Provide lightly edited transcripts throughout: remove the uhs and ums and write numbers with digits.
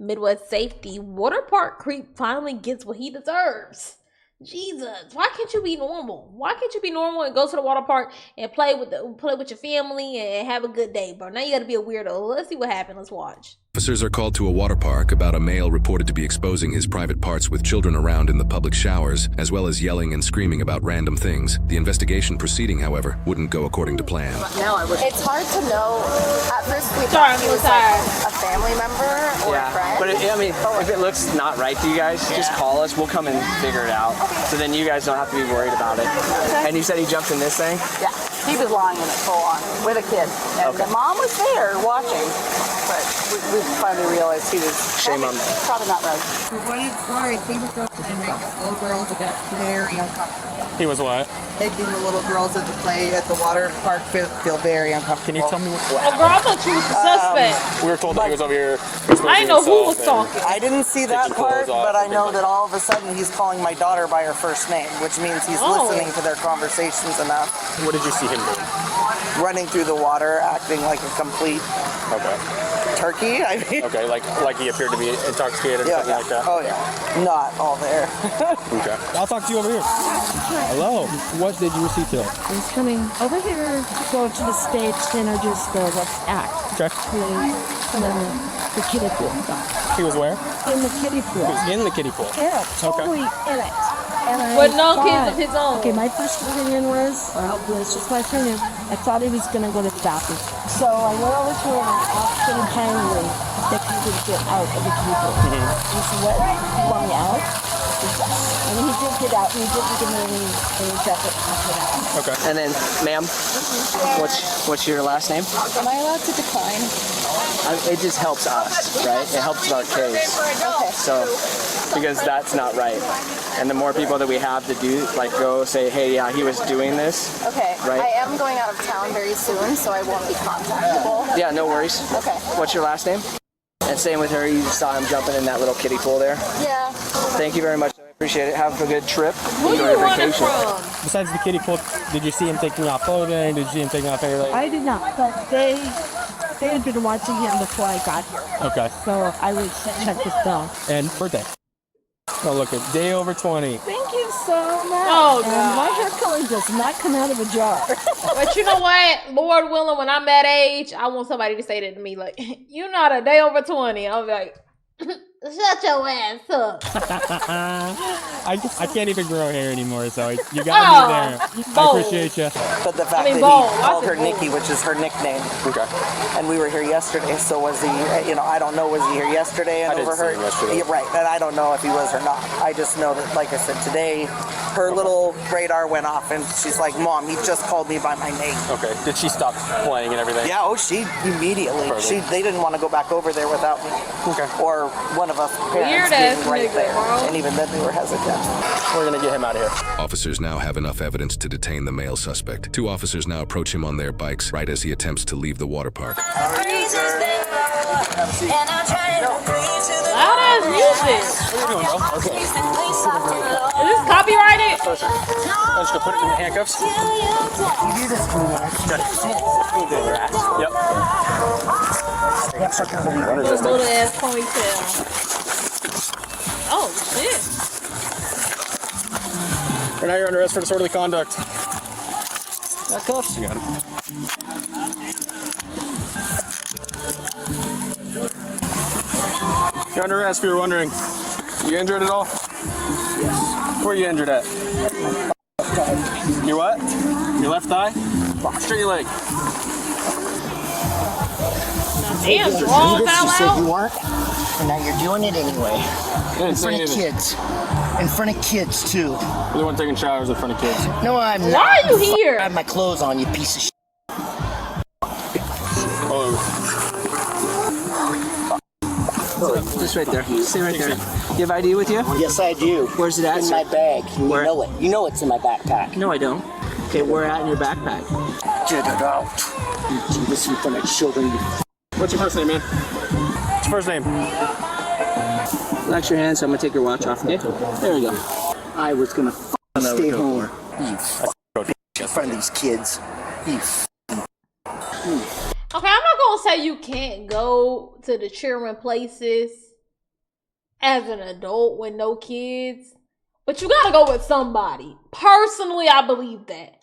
Midwest safety. Waterpark creep finally gets what he deserves. Jesus, why can't you be normal? Why can't you be normal and go to the water park and play with your family and have a good day, bro? Now you gotta be a weirdo. Let's see what happened. Let's watch. Officers are called to a water park about a male reported to be exposing his private parts with children around in the public showers, as well as yelling and screaming about random things. The investigation proceeding, however, wouldn't go according to plan. It's hard to know. At first, we thought he was like a family member or a friend. But if it looks not right to you guys, just call us. We'll come and figure it out. So then you guys don't have to be worried about it. Okay. And you said he jumped in this thing? Yeah, he was lying in it full on with a kid. And the mom was there watching, but we finally realized he was probably not right. Sorry, he was making little girls get very uncomfortable. He was what? Making the little girls at the water park feel very uncomfortable. Can you tell me what? Oh, girl, I thought you was the suspect. We were told that he was over here. I didn't know who was talking. I didn't see that part, but I know that all of a sudden he's calling my daughter by her first name, which means he's listening to their conversations enough. What did you see him doing? Running through the water, acting like a complete turkey. I mean, okay, like he appeared to be intoxicated or something like that. Oh yeah, not all there. Okay, I'll talk to you over here. Hello. What did you see today? I was coming over here to go to the stage, then I just let's act. Okay. The kiddie pool. He was where? In the kiddie pool. He was in the kiddie pool. Yeah, totally in it. And with no kids of his own. Okay, my first opinion was just my opinion. I thought he was gonna go to the bathroom. So I went over to him and asked him kindly if he could get out of the kiddie pool. He said, "What? You want me out?" And he did get out, and he didn't give me any jacket to get out. Okay. And then, ma'am, what's your last name? Am I allowed to decline? It just helps us, right? It helps our case. Okay. So, because that's not right. And the more people that we have to do, like go say, hey, yeah, he was doing this. Okay. Right? I am going out of town very soon, so I won't be contactable. Yeah, no worries. Okay. What's your last name? And same with her, you saw him jumping in that little kiddie pool there. Yeah. Thank you very much. I appreciate it. Have a good trip. Who Enjoy you your running vacation. from? Besides the kiddie pool, did you see him taking off clothing? Did you see him taking off anything? I did not, but they had been watching him before I got here. Okay. So I would check this down. And birthday. Oh, look at day over 20. Thank you so much. Oh, and God. my hair color does not come out of a jar. But you know what? Lord willing, when I'm that age, I want somebody to say that to me. Like, you're not a day over 20. I'll be like, shut your ass up. I can't even grow hair anymore, so you got me there. I appreciate you. But the fact that he called her Nikki, which is her nickname. Okay. And we were here yesterday, so was he, I don't know, was he here yesterday and I didn't see overheard? him yesterday. Yeah, right, and I don't know if he was or not. I just know that, like I said, today, her little radar went off and she's like, Mom, he just called me by my name. Okay. Did she stop playing and everything? Yeah, she immediately. Perfect. They didn't want to go back over there without me. Okay. Or one of us parents Weird-ass being right nigga, there. bro. And even then they were hesitant. We're going to get him out of here. Officers now have enough evidence to detain the male suspect. Two officers now approach him on their bikes right as he attempts to leave the water park. Loud ass music. What are you doing, bro? Okay. Is this copyrighted? I'm just going to put it in the handcuffs. You do this to me, Yep. What is this little ass ponytail? Oh, shit. Right now you're under arrest for disorderly conduct. Got cuffs? You got him. You're under arrest if you're wondering. You injured at all? Yes. Where are you injured at? Your what? Your left thigh? Straight your leg. Damn, draws out You said you loud. weren't, and now you're doing it anyway. You In didn't say front of anything. kids. In front of kids, too. You're the one taking showers in front of kids. No, I'm not. Why are you here? I have my clothes on, you piece of shit. Oh. Just right there. Stay right there. You have ID with you? Yes, I do. Where's it at, In sir? my bag. You Where? know it. You know it's in my backpack. No, I don't. Okay, where at in your backpack? Get it out. You do this in front of children, you What's your first name, man? What's your first name? Relax your hands, so I'm gonna take your watch off, okay? There we go. I was gonna stay home. You in front of these kids. You Okay, I'm not gonna say you can't go to the children places as an adult with no kids, but you gotta go with somebody. Personally, I believe that.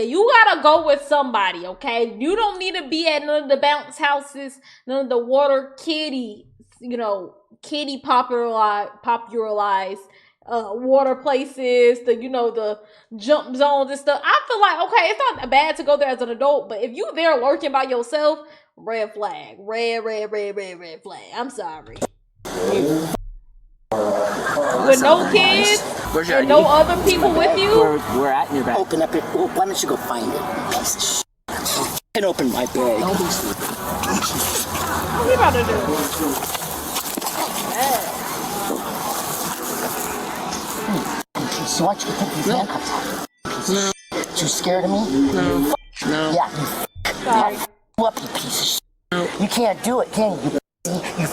You gotta go with somebody, okay? You don't need to be at none of the bounce houses, none of the water kitty popularized water places, the jump zones and stuff. I feel like, okay, it's not bad to go there as an adult, but if you there lurking by yourself, red flag. Red flag. I'm sorry. With no kids and no other people with you. We're at in your bag. Open up it. Well, why don't you go find it, piece of shit. And open my bag. What are you about to do? So why don't you take these handcuffs off? No. You scared of me? No. Yeah, Sorry. you up, you piece of shit. No. You can't do it, can you? You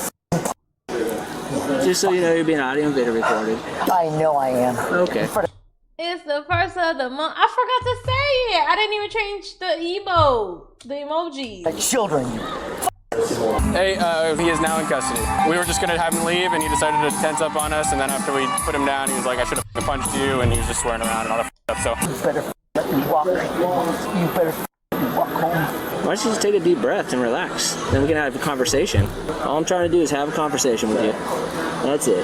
Just so you know, you're being audio and video recorded. I know I am. Okay. It's the first of the month. I forgot to say it. I didn't even change the emojis. Like children, you. Hey, he is now in custody. We were just gonna have him leave, and he decided to tense up on us. And then after we put him down, he was like, "I should have punched you," and he was just swearing around and all that stuff. So You better let me walk. You better walk home. Why don't you just take a deep breath and relax? Then we can have a conversation. All I'm trying to do is have a conversation with you. That's it.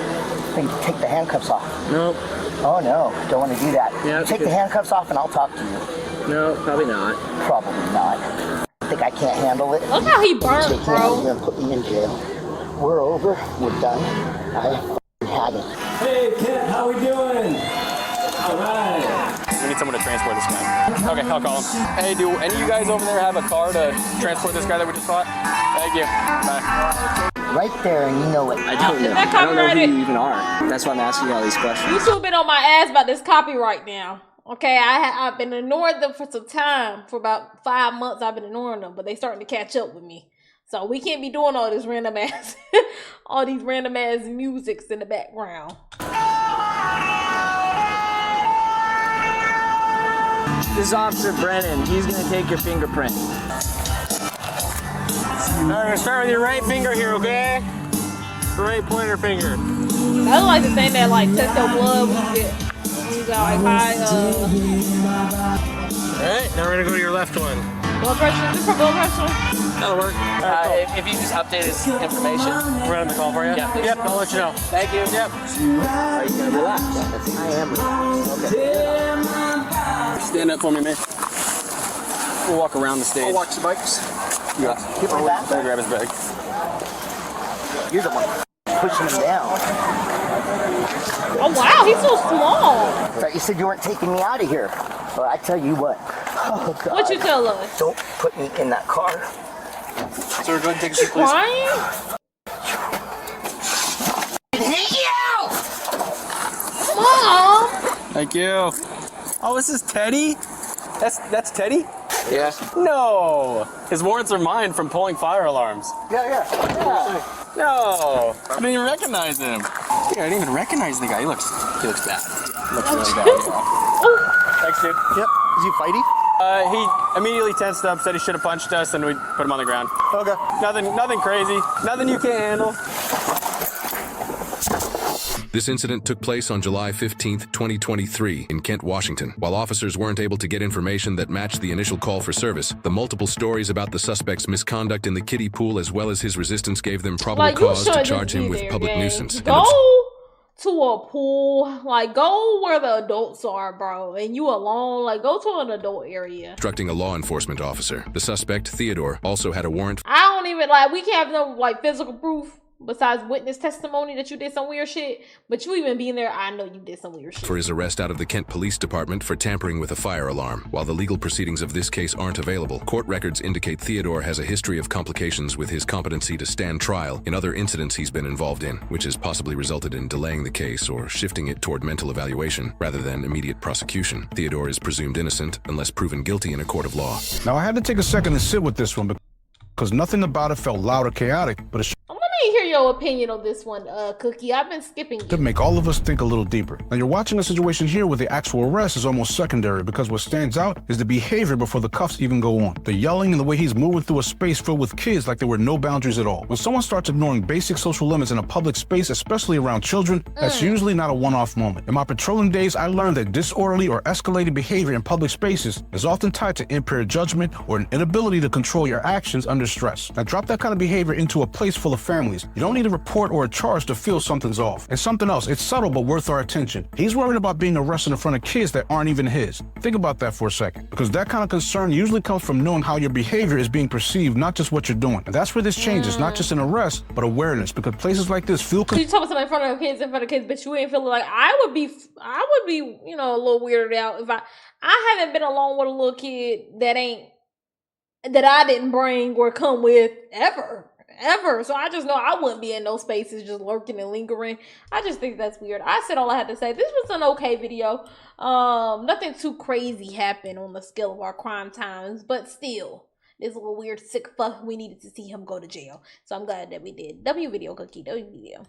Then take the handcuffs off. No. Oh no, don't want to do that. Yeah, Take the handcuffs off and I'll talk to you. No, probably not. Probably not. Think I can't handle it? Look how he burnt, Take me bro. out here and put me in jail. We're over. We're done. I had it. hey, Kent, how we doing? All right. We need someone to transport this guy. Okay, I'll call him. Hey, do any of you guys over there have a car to transport this guy that we just fought? Thank you. Bye. Right there, and you know it. I don't know. that I don't know who copyrighted? you even are. That's why I'm asking you all these questions. You two been on my ass about this copyright now. Okay, I've been ignoring them for some time. For about 5 months, I've been ignoring them, but they starting to catch up with me. So we can't be doing all this random ass, all these random ass musics in the background. This is Officer Brennan. He's gonna take your fingerprint. All right, we're gonna start with your right finger here, okay? Right pointer finger. That's like the thing that like test your blood when you got like high All right, now we're gonna go to your left one. blood pressure. Is this for blood pressure? That'll work. If you just update his information. We're on the call for you? Yeah, please. Yep, I'll let you know. Thank you. Yep. Are you gonna relax? I am relaxed. Okay. Stand up for me, man. We'll walk around the stage. I'll watch the bikes. Yeah. Give me that. Let me grab his bag. You're the one pushing him down. Oh wow, he's so small. I thought you said you weren't taking me out of here. Well, I tell you what. Oh, God. What you tell us? Don't put me in that car. So we're going to take a seat, please. Crying? Mom! Thank you. Oh, this is Teddy? That's Teddy? Yeah. No. His warrants are mine from pulling fire alarms. Yeah. No. I didn't even recognize him. I didn't even recognize the guy. He looks bad. Looks really bad. Yeah. Thanks, dude. Yep. Is he fighty? He immediately tensed up, said he should have punched us, and we put him on the ground. Okay. Nothing crazy. Nothing you can't handle. This incident took place on July 15, 2023, in Kent, Washington. While officers weren't able to get information that matched the initial call for service, the multiple stories about the suspect's misconduct in the kiddie pool as well as his resistance gave them probable Like, you cause to shouldn't charge him be with there, public gang. nuisance. Go to a pool. Like, go where the adults are, bro. And you alone. Like, go to an adult area. Instructing a law enforcement officer. The suspect, Theodore, also had a warrant I don't even, like, we can't have no, like, physical proof besides witness testimony that you did some weird shit. But you even being there, I know you did some weird shit. for his arrest out of the Kent Police Department for tampering with a fire alarm. While the legal proceedings of this case aren't available, court records indicate Theodore has a history of complications with his competency to stand trial in other incidents he's been involved in, which has possibly resulted in delaying the case or shifting it toward mental evaluation rather than immediate prosecution. Theodore is presumed innocent unless proven guilty in a court of law. Now, I had to take a second to sit with this one because nothing about it felt loud or chaotic, but it Let me hear your opinion on this one, Cookie. I've been skipping you. To make all of us think a little deeper. Now you're watching a situation here where the actual arrest is almost secondary because what stands out is the behavior before the cuffs even go on. The yelling and the way he's moving through a space filled with kids like there were no boundaries at all. When someone starts ignoring basic social limits in a public space, especially around children, that's usually not a one-off moment. In my patrolling days, I learned that disorderly or escalated behavior in public spaces is often tied to impaired judgment or an inability to control your actions under stress. Now drop that kind of behavior into a place full of families. You don't need a report or a charge to feel something's off. And something else, it's subtle but worth our attention. He's worried about being arrested in front of kids that aren't even his. Think about that for a second, because that kind of concern usually comes from knowing how your behavior is being perceived, not just what you're doing. And that's where this changes, not just an arrest, but awareness, because places like this feel... You talking somebody in front of kids, but you ain't feeling like I would be, you know, a little weirded out if I haven't been alone with a little kid that I didn't bring or come with ever. So I just know I wouldn't be in those spaces just lurking and lingering. I just think that's weird. I said all I had to say. This was an okay video. Nothing too crazy happened on the scale of our crime times, but still, this little weird sick fuck, we needed to see him go to jail. So I'm glad that we did. W video, Cookie. W video.